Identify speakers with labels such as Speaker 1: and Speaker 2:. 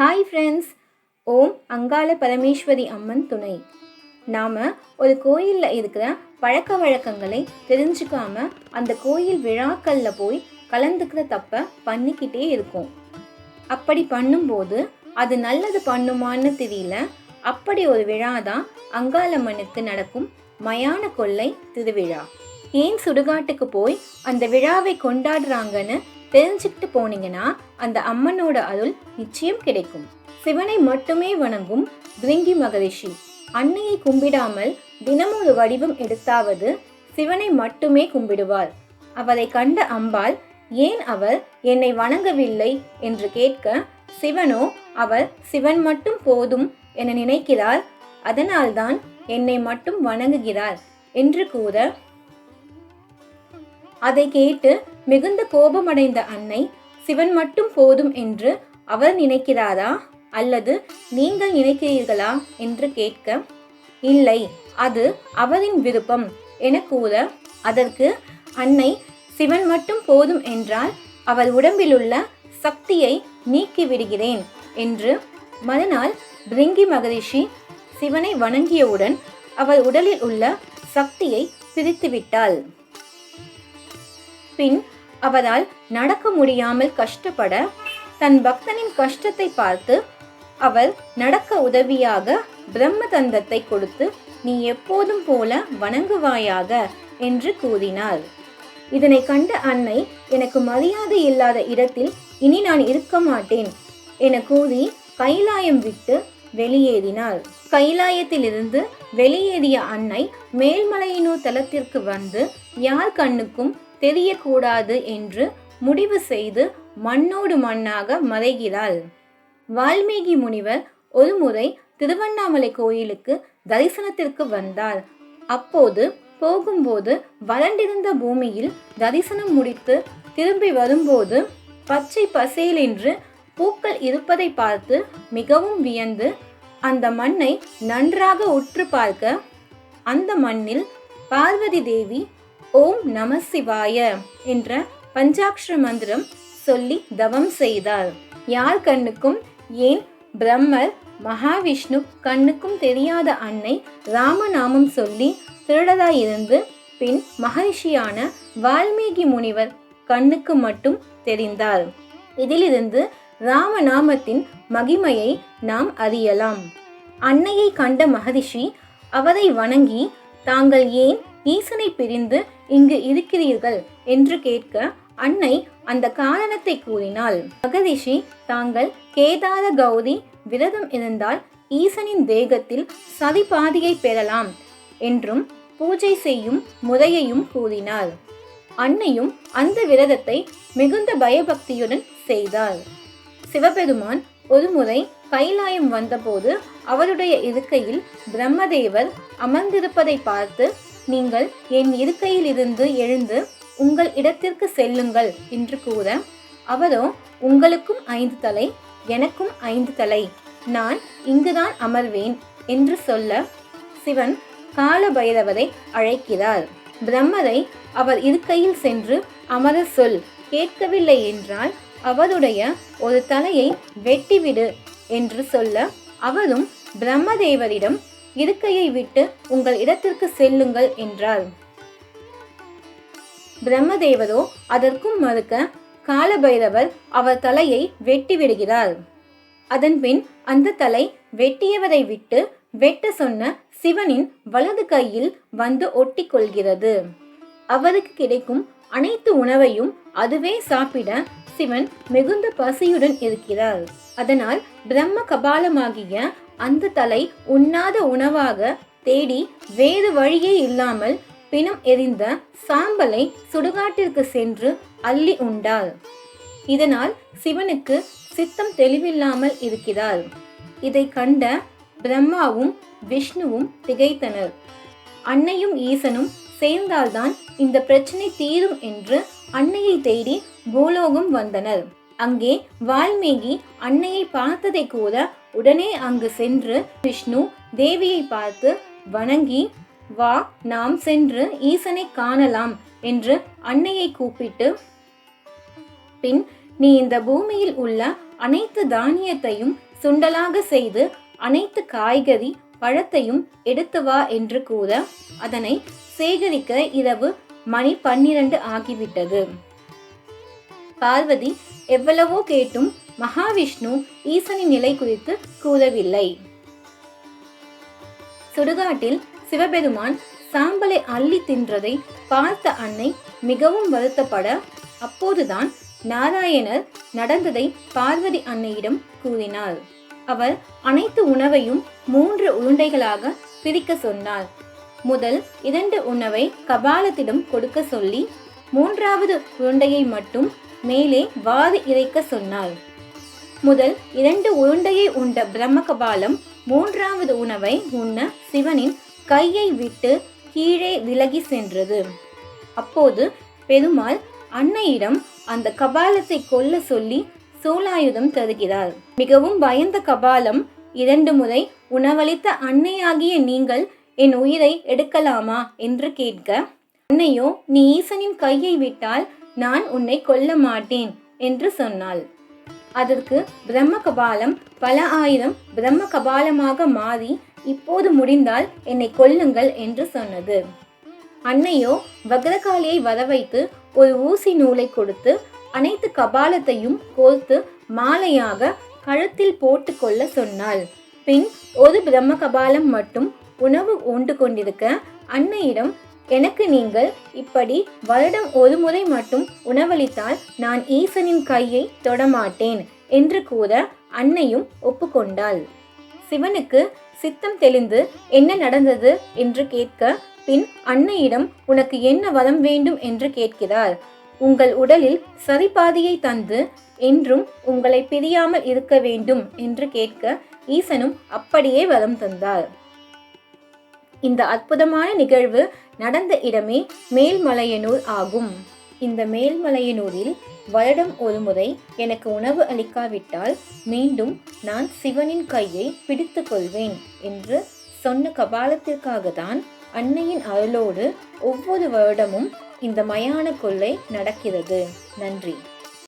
Speaker 1: Hi friends, ஓம் அங்காள பரமேஸ்வரி அம்மன் துணை. நாம் ஒரு கோயிலில் இருக்கிற பழக்க வழக்கங்களை தெரிஞ்சுக்காம அந்த கோயில் விழாக்களில் போய் கலந்துக்கிற தப்பை பண்ணிக்கிட்டே இருக்கோம். அப்படி பண்ணும்போது அது நல்லது பண்ணுமான்னு தெரியல. அப்படி ஒரு விழா தான் அங்காளம்மனுக்கு நடக்கும் மயான கொள்ளை திருவிழா. ஏன் சுடுகாட்டுக்கு போய் அந்த விழாவை கொண்டாடுறாங்கன்னு தெரிஞ்சுக்கிட்டு போனீங்கன்னா அந்த அம்மனோட அருள் நிச்சயம் கிடைக்கும். சிவனை மட்டுமே வணங்கும் பிரிங்கி மகரிஷி அன்னையை கும்பிடாமல் தினமும் ஒரு வடிவம் எடுத்தாவது சிவனை மட்டுமே கும்பிடுவார். அவரை கண்ட அம்பாள் ஏன் அவர் என்னை வணங்கவில்லை என்று கேட்க, சிவனோ அவர் சிவன் மட்டும் போதும் என நினைக்கிறார், அதனால்தான் என்னை மட்டும் வணங்குகிறார் என்று கூற, அதை கேட்டு மிகுந்த கோபமடைந்த அன்னை, சிவன் மட்டும் போதும் என்று அவர் நினைக்கிறாரா அல்லது நீங்கள் நினைக்கிறீர்களா என்று கேட்க, இல்லை, அது அவரின் விருப்பம் என கூற, அதற்கு அன்னை சிவன் மட்டும் போதும் என்றால் அவர் உடம்பிலுள்ள சக்தியை நீக்கி விடுகிறேன் என்று மறுநாள் பிரிங்கி மகரிஷி சிவனை வணங்கியவுடன் அவர் உடலில் உள்ள சக்தியை பிரித்துவிட்டாள். பின் அவரால் நடக்க முடியாமல் கஷ்டப்பட தன் பக்தனின் கஷ்டத்தை பார்த்து அவர் நடக்க உதவியாக பிரம்ம தந்தத்தை கொடுத்து நீ எப்போதும் போல வணங்குவாயாக என்று கூறினார். இதனை கண்ட அன்னை, எனக்கு மரியாதை இல்லாத இடத்தில் இனி நான் இருக்க மாட்டேன் என கூறி கைலாயம் விட்டு வெளியேறினார். கைலாயத்திலிருந்து வெளியேறிய அன்னை மேல்மலையினூர் தலத்திற்கு வந்து யார் கண்ணுக்கும் தெரியக்கூடாது என்று முடிவு செய்து மண்ணோடு மண்ணாக மறைகிறாள். வால்மீகி முனிவர் ஒரு முறை திருவண்ணாமலை கோயிலுக்கு தரிசனத்திற்கு வந்தார். அப்போது போகும்போது வறண்டிருந்த பூமியில் தரிசனம் முடித்து திரும்பி வரும்போது பச்சை பசேல் என்று பூக்கள் இருப்பதை பார்த்து மிகவும் வியந்து அந்த மண்ணை நன்றாக உற்று பார்க்க, அந்த மண்ணில் பார்வதி தேவி ஓம் நம சிவாய என்ற பஞ்சாக்ஷர மந்திரம் சொல்லி தவம் செய்தார். யார் கண்ணுக்கும், ஏன் பிரம்மர் மகாவிஷ்ணு கண்ணுக்கும் தெரியாத அன்னை ராமநாமம் சொல்லி திருடராயிருந்து பின் மகரிஷியான வால்மீகி முனிவர் கண்ணுக்கு மட்டும் தெரிந்தார். இதிலிருந்து ராமநாமத்தின் மகிமையை நாம் அறியலாம். அன்னையை கண்ட மகரிஷி அவரை வணங்கி, தாங்கள் ஏன் ஈசனை பிரிந்து இங்கு இருக்கிறீர்கள் என்று கேட்க, அன்னை அந்த காரணத்தை கூறினாள். மகரிஷி, தாங்கள் கேதார கௌரி விரதம் இருந்தால் ஈசனின் தேகத்தில் சதிபாதியை பெறலாம் என்றும் பூஜை செய்யும் முறையையும் கூறினார். அன்னையும் அந்த விரதத்தை மிகுந்த பயபக்தியுடன் செய்தார். சிவபெருமான் ஒருமுறை கைலாயம் வந்தபோது அவருடைய இருக்கையில் பிரம்மதேவர் அமர்ந்திருப்பதை பார்த்து, நீங்கள் என் இருக்கையில் இருந்து எழுந்து உங்கள் இடத்திற்கு செல்லுங்கள் என்று கூற, அவரோ உங்களுக்கும் 5 தலை, எனக்கும் 5 தலை, நான் இங்குதான் அமர்வேன் என்று சொல்ல, சிவன் கால பைரவரை அழைக்கிறார். பிரம்மரை அவர் இருக்கையில் சென்று அமர சொல், கேட்கவில்லை என்றால் அவருடைய ஒரு தலையை வெட்டிவிடு என்று சொல்ல, அவரும் பிரம்மதேவரிடம் இருக்கையை விட்டு உங்கள் இடத்திற்கு செல்லுங்கள் என்றார். பிரம்மதேவரோ அதற்கும் மறுக்க, காலபைரவர் அவர் தலையை வெட்டி விடுகிறார். அதன்பின் அந்த தலை வெட்டியவரை விட்டு வெட்ட சொன்ன சிவனின் வலது கையில் வந்து ஒட்டி கொள்கிறது. அவருக்கு கிடைக்கும் அனைத்து உணவையும் அதுவே சாப்பிட சிவன் மிகுந்த பசியுடன் இருக்கிறார். அதனால் பிரம்ம கபாலமாகிய அந்த தலை உண்ணாத உணவாக தேடி வேறு வழியே இல்லாமல் பிணம் எரிந்த சாம்பலை சுடுகாட்டிற்கு சென்று அள்ளி உண்டார். இதனால் சிவனுக்கு சித்தம் தெளிவில்லாமல் இருக்கிறார். இதை கண்ட பிரம்மாவும் விஷ்ணுவும் திகைத்தனர். அன்னையும் ஈசனும் சேர்ந்தால்தான் இந்த பிரச்சனை தீரும் என்று அன்னையை தேடி பூலோகம் வந்தனர். அங்கே வால்மீகி அன்னையை பார்த்ததை கூற, உடனே அங்கு சென்று விஷ்ணு தேவியை பார்த்து வணங்கி, வா, நாம் சென்று ஈசனை காணலாம் என்று அன்னையை கூப்பிட்டு, பின் நீ இந்த பூமியில் உள்ள அனைத்து தானியத்தையும் சுண்டலாக செய்து அனைத்து காய்கறி பழத்தையும் எடுத்து வா என்று கூற அதனை சேகரிக்க இரவு மணி 12 ஆகிவிட்டது. பார்வதி எவ்வளவோ கேட்டும் மகாவிஷ்ணு ஈசனின் நிலை குறித்து கூறவில்லை. சுடுகாட்டில் சிவபெருமான் சாம்பலை அள்ளி தின்றதை பார்த்த அன்னை மிகவும் வருத்தப்பட அப்போதுதான் நாராயணர் நடந்ததை பார்வதி அன்னையிடம் கூறினார். அவர் அனைத்து உணவையும் 3 உருண்டைகளாக பிரிக்க சொன்னார். முதல் 2 உணவை கபாலத்திடம் கொடுக்க சொல்லி 3வது உருண்டையை மட்டும் மேலே வாரி இறைக்க சொன்னார். முதல் 2 உருண்டையை உண்ட பிரம்ம கபாலம் 3வது உணவை உண்ண சிவனின் கையை விட்டு கீழே விலகி சென்றது. அப்போது பெருமாள் அன்னையிடம் அந்த கபாலத்தை கொல்ல சொல்லி சூலாயுதம் தருகிறார். மிகவும் பயந்த கபாலம் 2 முறை உணவளித்த அன்னையாகிய நீங்கள் என் உயிரை எடுக்கலாமா என்று கேட்க, அன்னையோ நீ ஈசனின் கையை விட்டால் நான் உன்னை கொல்ல மாட்டேன் என்று சொன்னாள். அதற்கு பிரம்ம கபாலம் பல ஆயிரம் பிரம்ம கபாலமாக மாறி இப்போது முடிந்தால் என்னை கொல்லுங்கள் என்று சொன்னது. அன்னையோ வக்ரகாளியை வரவைத்து ஒரு ஊசி நூலை கொடுத்து அனைத்து கபாலத்தையும் கோர்த்து மாலையாக கழுத்தில் போட்டு கொள்ள சொன்னாள். பின் ஒரு பிரம்ம கபாலம் மட்டும் உணவு உண்டு கொண்டிருக்க அன்னையிடம், எனக்கு நீங்கள் இப்படி வருடம் ஒரு முறை மட்டும் உணவளித்தால் நான் ஈசனின் கையை தொடமாட்டேன் என்று கூற அன்னையும் ஒப்புக்கொண்டாள். சிவனுக்கு சித்தம் தெளிந்து என்ன நடந்தது என்று கேட்க, பின் அன்னையிடம் உனக்கு என்ன வரம் வேண்டும் என்று கேட்கிறார். உங்கள் உடலில் சரிபாதியை தந்து என்றும் உங்களை பிரியாமல் இருக்க வேண்டும் என்று கேட்க ஈசனும் அப்படியே வரம் தந்தார். இந்த அற்புதமான நிகழ்வு நடந்த இடமே மேல்மலையனூர் ஆகும். இந்த மேல்மலையனூரில் வருடம் ஒரு முறை எனக்கு உணவு அளிக்காவிட்டால் மீண்டும் நான் சிவனின் கையை பிடித்து கொள்வேன் என்று சொன்ன கபாலத்திற்காக தான் அன்னையின் அருளோடு ஒவ்வொரு வருடமும் இந்த மயான கொள்ளை நடக்கிறது. நன்றி.